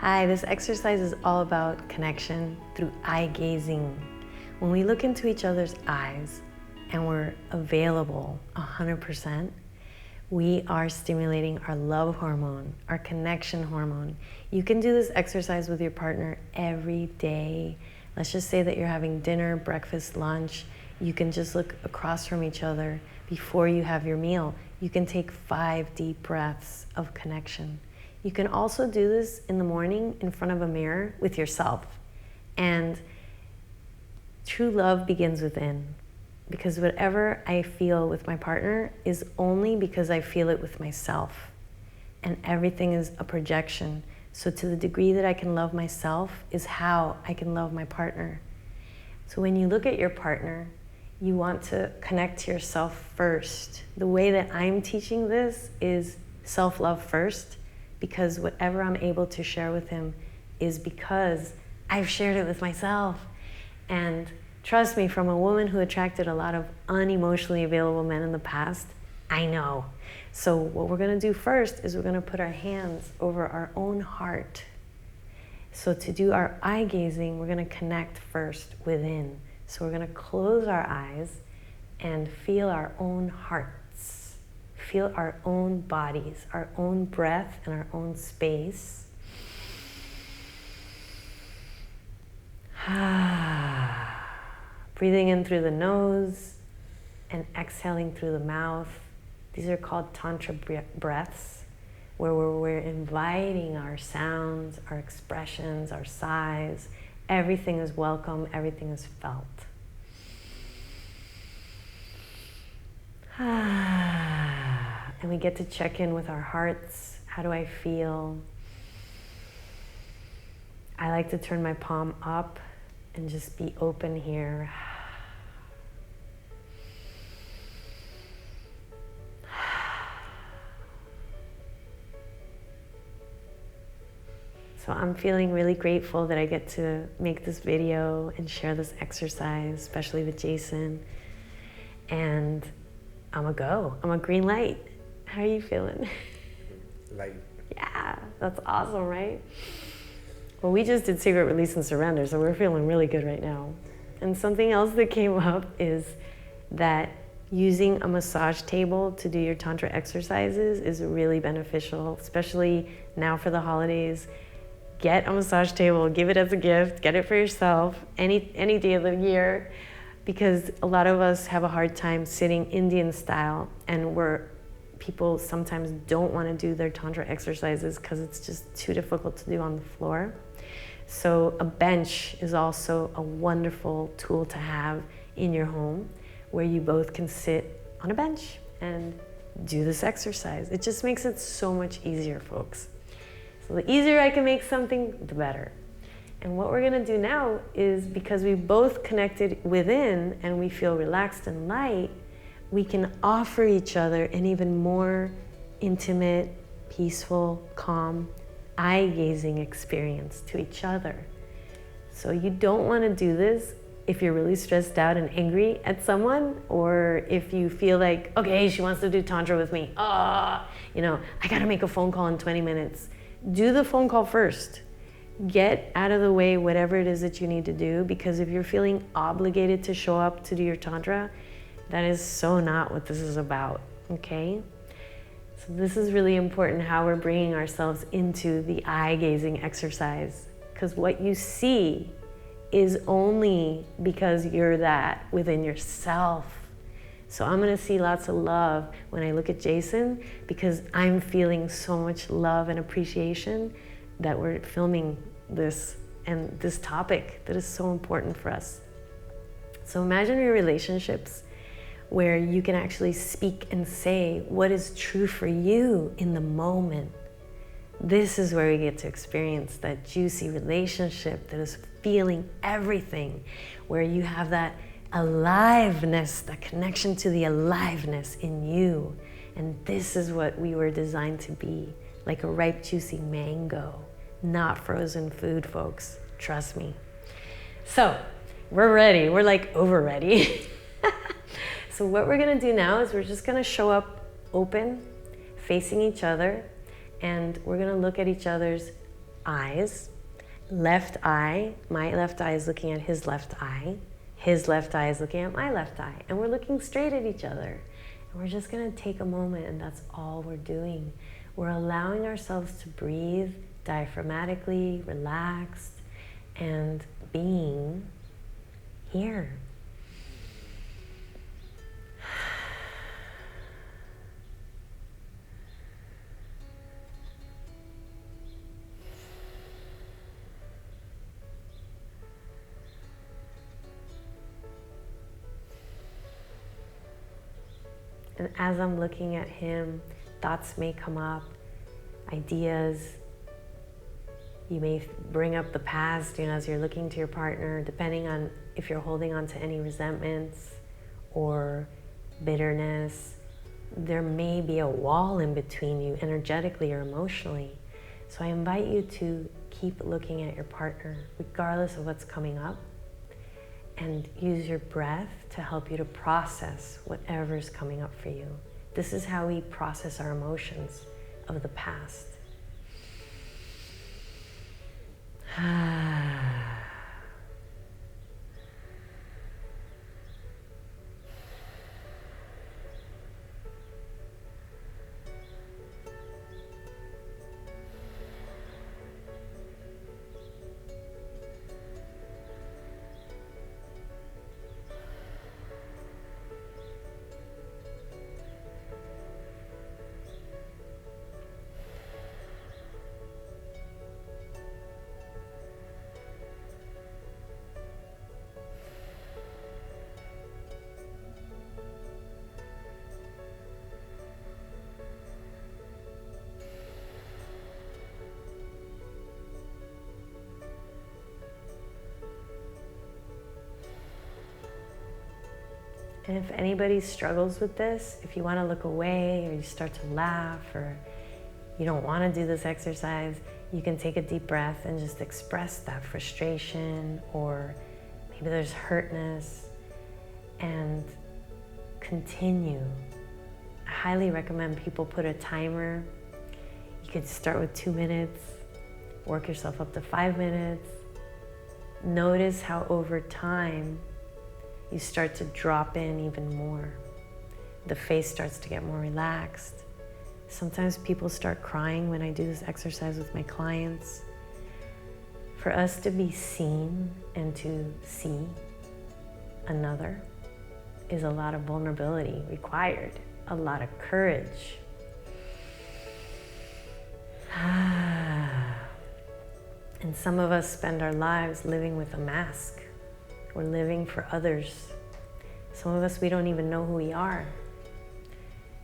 Hi, this exercise is all about connection through eye gazing. When we look into each other's eyes and we're available 100%, we are stimulating our love hormone, our connection hormone. You can do this exercise with your partner every day. Let's just say that you're having dinner, breakfast, lunch. You can just look across from each other before you have your meal. You can take 5 deep breaths of connection. You can also do this in the morning in front of a mirror with yourself. And true love begins within, because whatever I feel with my partner is only because I feel it with myself. And everything is a projection. So to the degree that I can love myself is how I can love my partner. So when you look at your partner, you want to connect to yourself first. The way that I'm teaching this is self-love first, because whatever I'm able to share with him is because I've shared it with myself. And trust me, from a woman who attracted a lot of unemotionally available men in the past, I know. So what we're gonna do first is we're gonna put our hands over our own heart. So to do our eye gazing, we're gonna connect first within. So we're gonna close our eyes and feel our own hearts. Feel our own bodies, our own breath, and our own space. Breathing in through the nose and exhaling through the mouth. These are called Tantra breaths, where we're inviting our sounds, our expressions, our sighs. Everything is welcome, everything is felt. And we get to check in with our hearts. How do I feel? I like to turn my palm up and just be open here. So I'm feeling really grateful that I get to make this video and share this exercise, especially with Jason. And I'm a green light. How are you feeling? Light. Yeah, that's awesome, right? Well, we just did secret release and surrender, so we're feeling really good right now. And something else that came up is that using a massage table to do your Tantra exercises is really beneficial, especially now for the holidays. Get a massage table, give it as a gift, get it for yourself, any day of the year, because a lot of us have a hard time sitting Indian style, and people sometimes don't want to do their Tantra exercises because it's just too difficult to do on the floor. So a bench is also a wonderful tool to have in your home, where you both can sit on a bench and do this exercise. It just makes it so much easier, folks. So the easier I can make something, the better. And what we're gonna do now is, because we both connected within and we feel relaxed and light, we can offer each other an even more intimate, peaceful, calm, eye-gazing experience to each other. So you don't wanna do this if you're really stressed out and angry at someone, or if you feel like, okay, she wants to do Tantra with me. I gotta make a phone call in 20 minutes. Do the phone call first. Get out of the way whatever it is that you need to do, because if you're feeling obligated to show up to do your Tantra, that is so not what this is about, okay? So this is really important, how we're bringing ourselves into the eye-gazing exercise, because what you see is only because you're that within yourself. So I'm gonna see lots of love when I look at Jason, because I'm feeling so much love and appreciation that we're filming this and this topic that is so important for us. So imagine your relationships where you can actually speak and say what is true for you in the moment. This is where we get to experience that juicy relationship that is feeling everything, where you have that aliveness, that connection to the aliveness in you. And this is what we were designed to be, like a ripe, juicy mango, not frozen food, folks. Trust me. So we're ready. We're like over ready. So what we're gonna do now is we're just gonna show up open, facing each other, and we're gonna look at each other's eyes. Left eye, my left eye is looking at his left eye. His left eye is looking at my left eye. And we're looking straight at each other. And we're just going to take a moment, and that's all we're doing. We're allowing ourselves to breathe diaphragmatically, relaxed, and being here. And as I'm looking at him, thoughts may come up, ideas. You may bring up the past, as you're looking to your partner, depending on if you're holding on to any resentments or bitterness. There may be a wall in between you, energetically or emotionally. So I invite you to keep looking at your partner, regardless of what's coming up, and use your breath to help you to process whatever's coming up for you. This is how we process our emotions of the past. And if anybody struggles with this, if you want to look away or you start to laugh or you don't want to do this exercise, you can take a deep breath and just express that frustration, or maybe there's hurtness, and continue. I highly recommend people put a timer. You could start with 2 minutes, work yourself up to 5 minutes. Notice how over time you start to drop in even more. The face starts to get more relaxed. Sometimes people start crying when I do this exercise with my clients. For us to be seen and to see another is a lot of vulnerability required, a lot of courage. And some of us spend our lives living with a mask. We're living for others. Some of us, we don't even know who we are.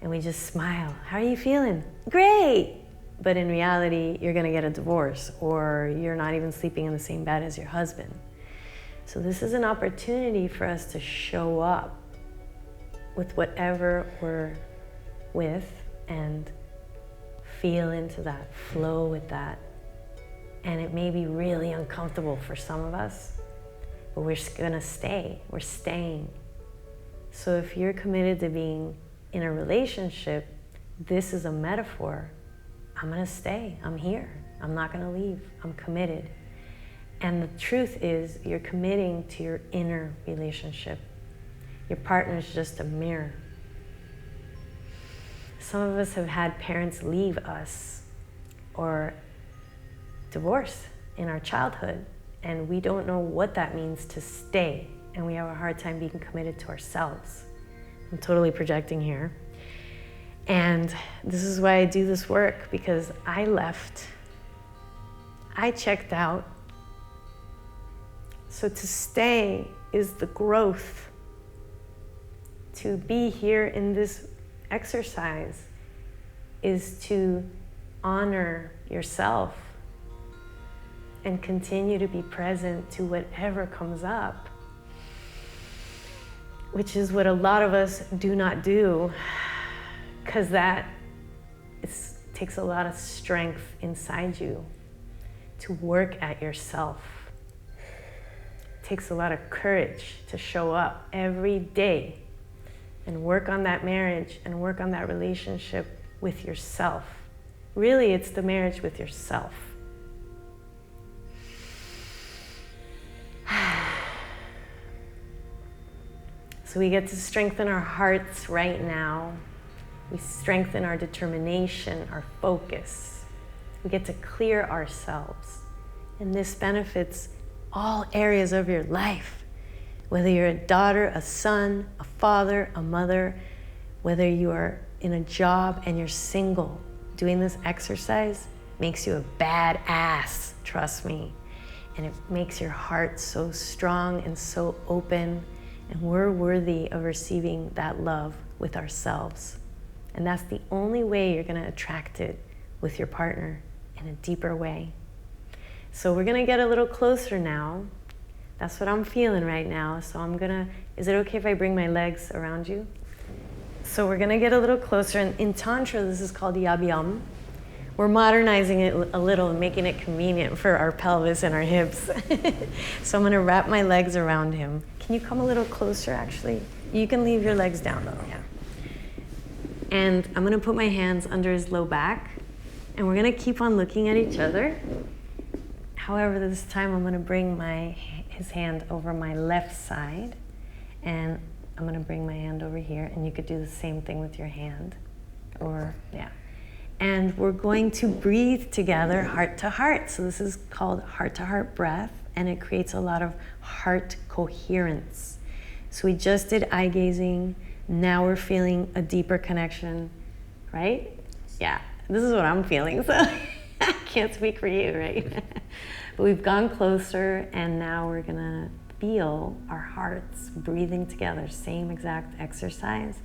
And we just smile. How are you feeling? Great! But in reality, you're gonna get a divorce, or you're not even sleeping in the same bed as your husband. So this is an opportunity for us to show up with whatever we're with and feel into that, flow with that. And it may be really uncomfortable for some of us, but we're gonna stay, we're staying. So if you're committed to being in a relationship, this is a metaphor. I'm gonna stay, I'm here, I'm not gonna leave, I'm committed. And the truth is, you're committing to your inner relationship. Your partner's just a mirror. Some of us have had parents leave us or divorce in our childhood, and we don't know what that means to stay, and we have a hard time being committed to ourselves. I'm totally projecting here. And this is why I do this work, because I left. I checked out. So to stay is the growth. To be here in this exercise is to honor yourself and continue to be present to whatever comes up, which is what a lot of us do not do, because that takes a lot of strength inside you to work at yourself. It takes a lot of courage to show up every day and work on that marriage and work on that relationship with yourself. Really, it's the marriage with yourself. So we get to strengthen our hearts right now. We strengthen our determination, our focus. We get to clear ourselves. And this benefits all areas of your life. Whether you're a daughter, a son, a father, a mother, whether you are in a job and you're single, doing this exercise makes you a badass, trust me. And it makes your heart so strong and so open. And we're worthy of receiving that love with ourselves. And that's the only way you're gonna attract it with your partner in a deeper way. So we're gonna get a little closer now. That's what I'm feeling right now. So is it okay if I bring my legs around you? So we're gonna get a little closer. And in Tantra, this is called yabiyam. We're modernizing it a little and making it convenient for our pelvis and our hips. So I'm gonna wrap my legs around him. Can you come a little closer, actually? You can leave your legs down though, yeah. And I'm gonna put my hands under his low back, and we're gonna keep on looking at each other. However, this time I'm gonna bring his hand over my left side, and I'm gonna bring my hand over here, and you could do the same thing with your hand, yeah. And we're going to breathe together, heart to heart. So this is called heart to heart breath, and it creates a lot of heart coherence. So we just did eye gazing. Now we're feeling a deeper connection, right? Yeah, this is what I'm feeling, so I can't speak for you, right? But we've gone closer, and now we're gonna feel our hearts breathing together, same exact exercise,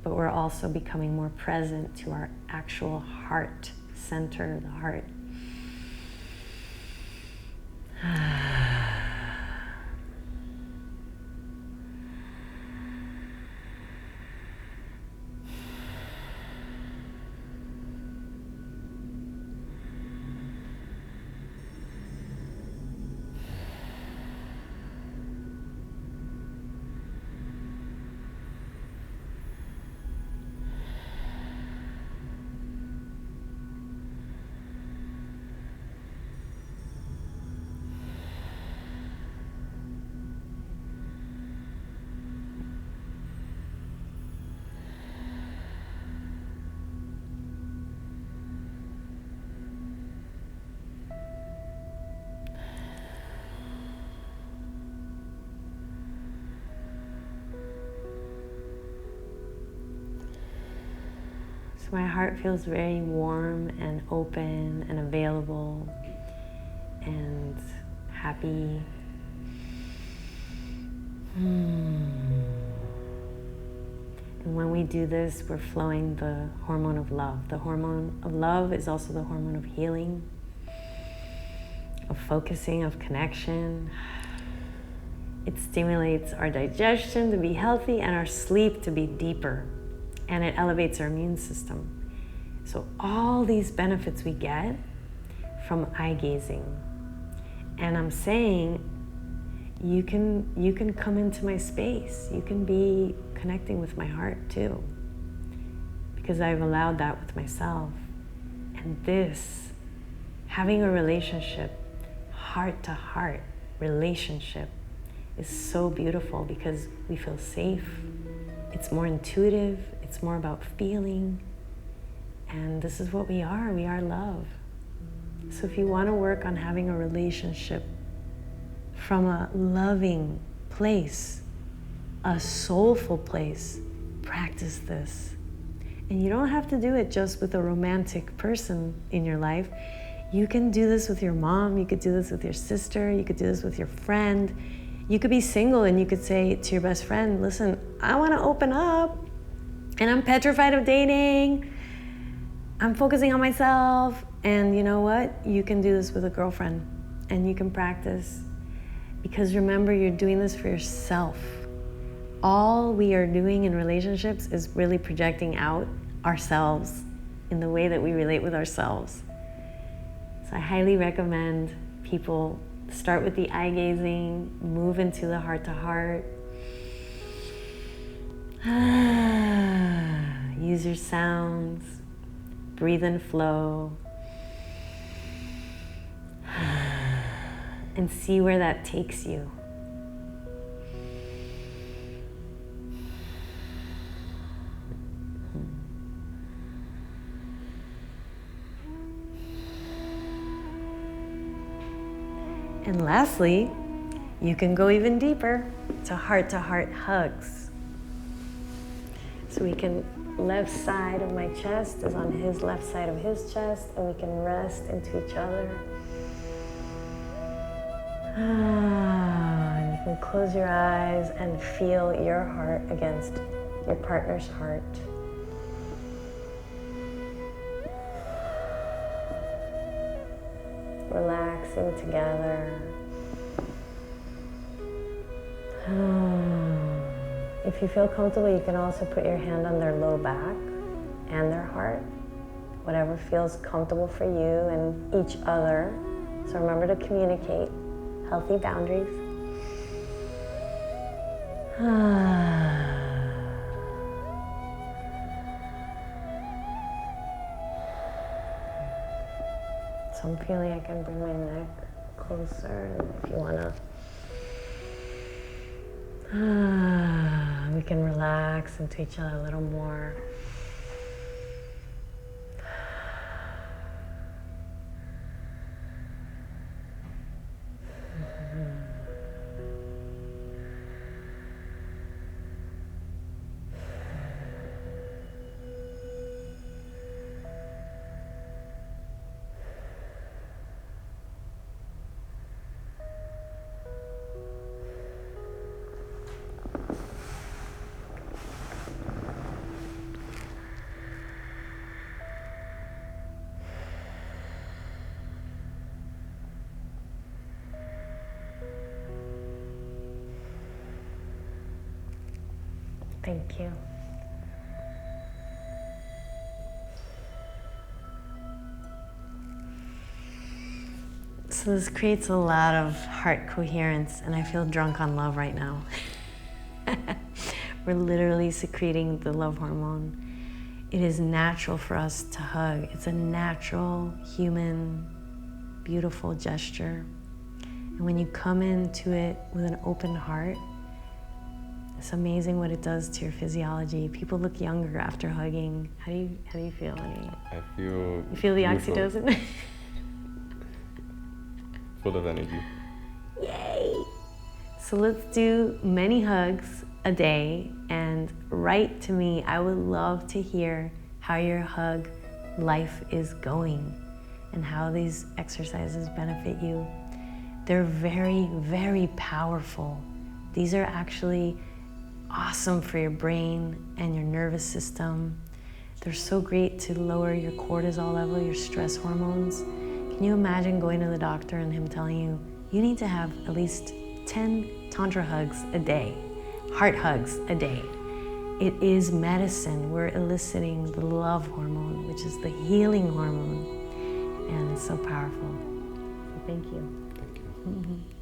but we're also becoming more present to our actual heart center, the heart. So my heart feels very warm and open and available and happy. And when we do this, we're flowing the hormone of love. The hormone of love is also the hormone of healing, of focusing, of connection. It stimulates our digestion to be healthy and our sleep to be deeper. And it elevates our immune system. So all these benefits we get from eye gazing. And I'm saying, you can come into my space. You can be connecting with my heart too. Because I've allowed that with myself. And this, having a relationship, heart to heart relationship, is so beautiful because we feel safe. It's more intuitive. It's more about feeling. And this is what we are. We are love. So if you want to work on having a relationship from a loving place, a soulful place, practice this. And you don't have to do it just with a romantic person in your life. You can do this with your mom. You could do this with your sister. You could do this with your friend. You could be single and you could say to your best friend, listen, I want to open up. And I'm petrified of dating. I'm focusing on myself. And you know what? You can do this with a girlfriend and you can practice. Because remember, you're doing this for yourself. All we are doing in relationships is really projecting out ourselves in the way that we relate with ourselves. So I highly recommend people start with the eye gazing, move into the heart to heart. Use your sounds, breathe and flow, and see where that takes you. And lastly, you can go even deeper to heart hugs. So we can, left side of my chest is on his left side of his chest, and we can rest into each other. And you can close your eyes and feel your heart against your partner's heart. Relaxing together. If you feel comfortable, you can also put your hand on their low back and their heart, whatever feels comfortable for you and each other. So remember to communicate healthy boundaries. So I'm feeling I can bring my neck closer, and if you wanna, we can relax into each other a little more. Thank you. So this creates a lot of heart coherence, and I feel drunk on love right now. We're literally secreting the love hormone. It is natural for us to hug. It's a natural, human, beautiful gesture. And when you come into it with an open heart, it's amazing what it does to your physiology. People look younger after hugging. How do you feel, honey? I feel. You feel the beautiful. oxytocin? Full of energy. Yay! So let's do many hugs a day, and write to me. I would love to hear how your hug life is going and how these exercises benefit you. They're very, very powerful. These are actually awesome for your brain and your nervous system. They're so great to lower your cortisol level, your stress hormones. Can you imagine going to the doctor and him telling you, you need to have at least 10 Tantra hugs a day, heart hugs a day? It is medicine. We're eliciting the love hormone, which is the healing hormone, and it's so powerful. So thank you. Thank you. Mm-hmm.